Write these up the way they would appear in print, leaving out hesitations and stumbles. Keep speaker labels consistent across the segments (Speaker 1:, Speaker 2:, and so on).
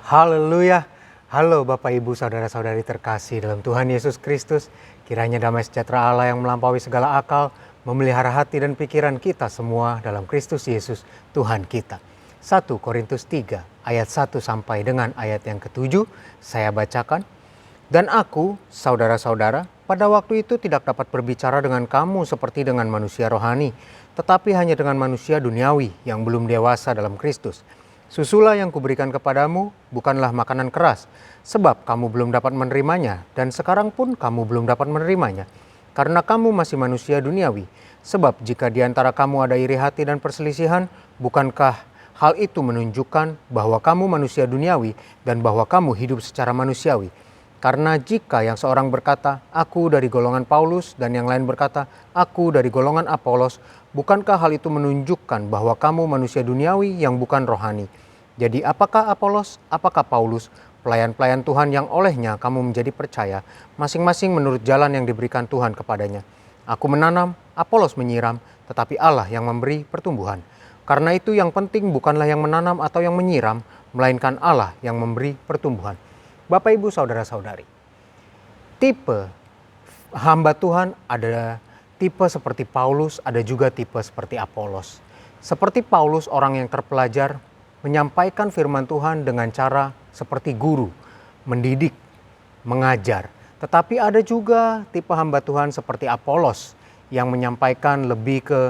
Speaker 1: Haleluya. Halo Bapak Ibu Saudara-saudari terkasih dalam Tuhan Yesus Kristus. Kiranya damai sejahtera Allah yang melampaui segala akal memelihara hati dan pikiran kita semua dalam Kristus Yesus Tuhan kita. 1 Korintus 3 ayat 1 sampai dengan ayat yang ke-7 saya bacakan. Dan aku, saudara-saudara, pada waktu itu tidak dapat berbicara dengan kamu seperti dengan manusia rohani, tetapi hanya dengan manusia duniawi yang belum dewasa dalam Kristus. Susulah yang kuberikan kepadamu bukanlah makanan keras, sebab kamu belum dapat menerimanya, dan sekarang pun kamu belum dapat menerimanya, karena kamu masih manusia duniawi. Sebab jika di antara kamu ada iri hati dan perselisihan, bukankah hal itu menunjukkan bahwa kamu manusia duniawi dan bahwa kamu hidup secara manusiawi? Karena jika yang seorang berkata, aku dari golongan Paulus, dan yang lain berkata, aku dari golongan Apolos, bukankah hal itu menunjukkan bahwa kamu manusia duniawi yang bukan rohani? Jadi apakah Apolos, apakah Paulus, pelayan-pelayan Tuhan yang olehnya kamu menjadi percaya, masing-masing menurut jalan yang diberikan Tuhan kepadanya. Aku menanam, Apolos menyiram, tetapi Allah yang memberi pertumbuhan. Karena itu yang penting bukanlah yang menanam atau yang menyiram, melainkan Allah yang memberi pertumbuhan. Bapak Ibu Saudara-saudari, tipe hamba Tuhan ada tipe seperti Paulus, ada juga tipe seperti Apolos. Seperti Paulus, orang yang terpelajar, menyampaikan firman Tuhan dengan cara seperti guru, mendidik, mengajar. Tetapi ada juga tipe hamba Tuhan seperti Apolos yang menyampaikan lebih ke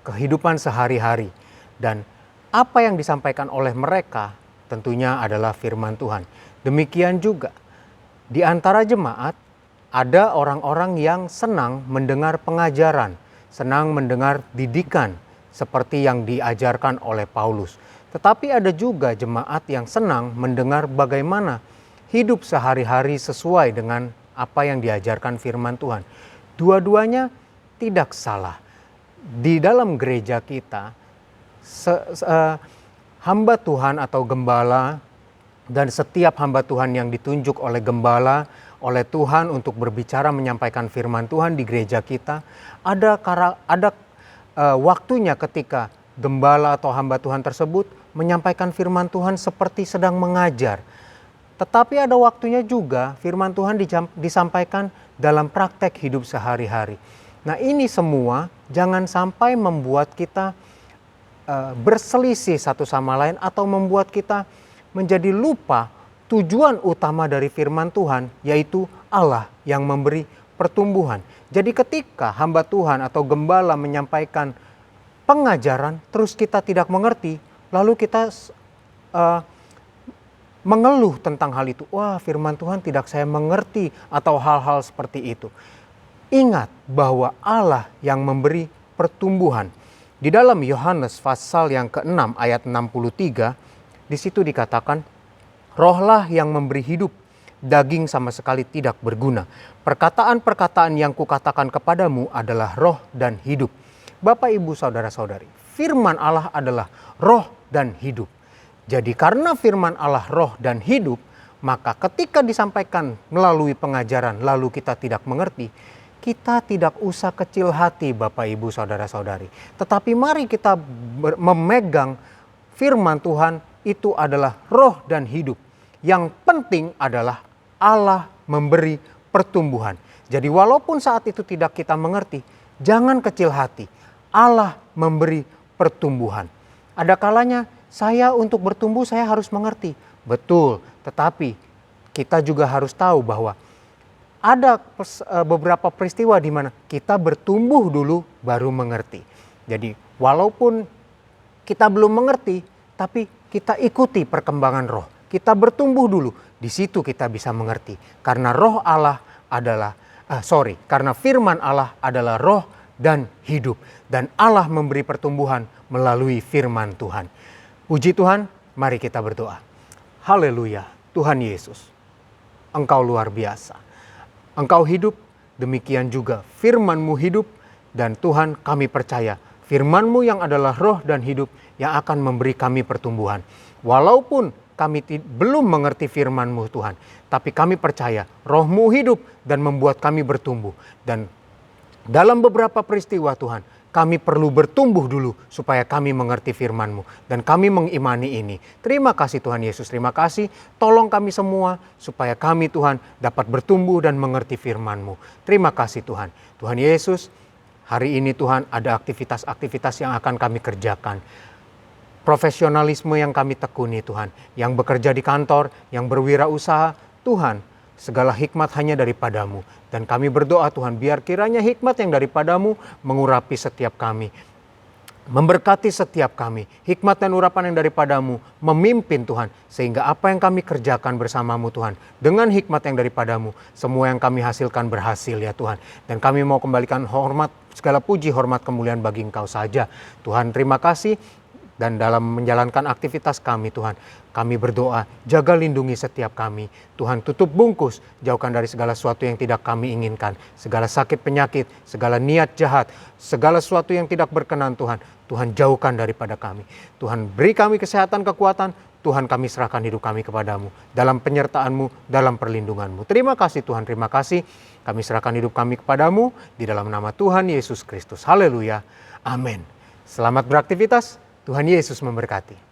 Speaker 1: kehidupan sehari-hari. Dan apa yang disampaikan oleh mereka tentunya adalah firman Tuhan. Demikian juga di antara jemaat ada orang-orang yang senang mendengar pengajaran, senang mendengar didikan seperti yang diajarkan oleh Paulus. Tetapi ada juga jemaat yang senang mendengar bagaimana hidup sehari-hari sesuai dengan apa yang diajarkan firman Tuhan. Dua-duanya tidak salah. Di dalam gereja kita, hamba Tuhan atau gembala dan setiap hamba Tuhan yang ditunjuk oleh gembala, oleh Tuhan untuk berbicara menyampaikan firman Tuhan di gereja kita, ada waktunya ketika gembala atau hamba Tuhan tersebut menyampaikan firman Tuhan seperti sedang mengajar. Tetapi ada waktunya juga firman Tuhan disampaikan dalam praktek hidup sehari-hari. Nah, ini semua jangan sampai membuat kita berselisih satu sama lain atau membuat kita menjadi lupa tujuan utama dari firman Tuhan, yaitu Allah yang memberi pertumbuhan. Jadi ketika hamba Tuhan atau gembala menyampaikan pengajaran, terus kita tidak mengerti, lalu kita mengeluh tentang hal itu. Wah, firman Tuhan tidak saya mengerti, atau hal-hal seperti itu. Ingat bahwa Allah yang memberi pertumbuhan. Di dalam Yohanes pasal yang ke-6 ayat 63, di situ dikatakan, rohlah yang memberi hidup, daging sama sekali tidak berguna. Perkataan-perkataan yang kukatakan kepadamu adalah roh dan hidup. Bapak, Ibu, Saudara-saudari, firman Allah adalah roh dan hidup. Jadi karena firman Allah roh dan hidup, maka ketika disampaikan melalui pengajaran lalu kita tidak mengerti, kita tidak usah kecil hati Bapak, Ibu, Saudara-saudari. Tetapi mari kita memegang firman Tuhan itu adalah roh dan hidup. Yang penting adalah Allah memberi pertumbuhan. Jadi walaupun saat itu tidak kita mengerti, jangan kecil hati. Allah memberi pertumbuhan. Ada kalanya saya untuk bertumbuh saya harus mengerti. Betul, tetapi kita juga harus tahu bahwa ada beberapa peristiwa di mana kita bertumbuh dulu baru mengerti. Jadi walaupun kita belum mengerti, tapi kita ikuti perkembangan roh. Kita bertumbuh dulu. Di situ kita bisa mengerti. Karena roh Allah adalah, karena firman Allah adalah roh dan hidup. Dan Allah memberi pertumbuhan melalui firman Tuhan. Puji Tuhan, mari kita berdoa. Haleluya, Tuhan Yesus, Engkau luar biasa. Engkau hidup, demikian juga firman-Mu hidup. Dan Tuhan, kami percaya firman-Mu yang adalah roh dan hidup yang akan memberi kami pertumbuhan. Walaupun kami belum mengerti firman-Mu Tuhan, tapi kami percaya roh-Mu hidup dan membuat kami bertumbuh. Dan dalam beberapa peristiwa Tuhan, kami perlu bertumbuh dulu supaya kami mengerti firman-Mu. Dan kami mengimani ini. Terima kasih Tuhan Yesus, terima kasih. Tolong kami semua supaya kami Tuhan dapat bertumbuh dan mengerti firman-Mu. Terima kasih Tuhan. Tuhan Yesus, hari ini Tuhan ada aktivitas-aktivitas yang akan kami kerjakan. Profesionalisme yang kami tekuni Tuhan. Yang bekerja di kantor, yang berwirausaha, Tuhan, segala hikmat hanya daripada-Mu. Dan kami berdoa Tuhan, biar kiranya hikmat yang daripada-Mu mengurapi setiap kami. Memberkati setiap kami. Hikmat dan urapan yang daripada-Mu memimpin Tuhan. Sehingga apa yang kami kerjakan bersama-Mu Tuhan. Dengan hikmat yang daripada-Mu. Semua yang kami hasilkan berhasil ya Tuhan. Dan kami mau kembalikan hormat, segala puji, hormat, kemuliaan bagi Engkau saja. Tuhan terima kasih. Dan dalam menjalankan aktivitas kami Tuhan, kami berdoa, jaga lindungi setiap kami. Tuhan tutup bungkus, jauhkan dari segala sesuatu yang tidak kami inginkan. Segala sakit penyakit, segala niat jahat, segala sesuatu yang tidak berkenan Tuhan. Tuhan jauhkan daripada kami. Tuhan beri kami kesehatan, kekuatan. Tuhan kami serahkan hidup kami kepadamu. Dalam penyertaan-Mu, dalam perlindungan-Mu. Terima kasih Tuhan, terima kasih. Kami serahkan hidup kami kepadamu. Di dalam nama Tuhan Yesus Kristus. Haleluya. Amin. Selamat beraktivitas. Tuhan Yesus memberkati.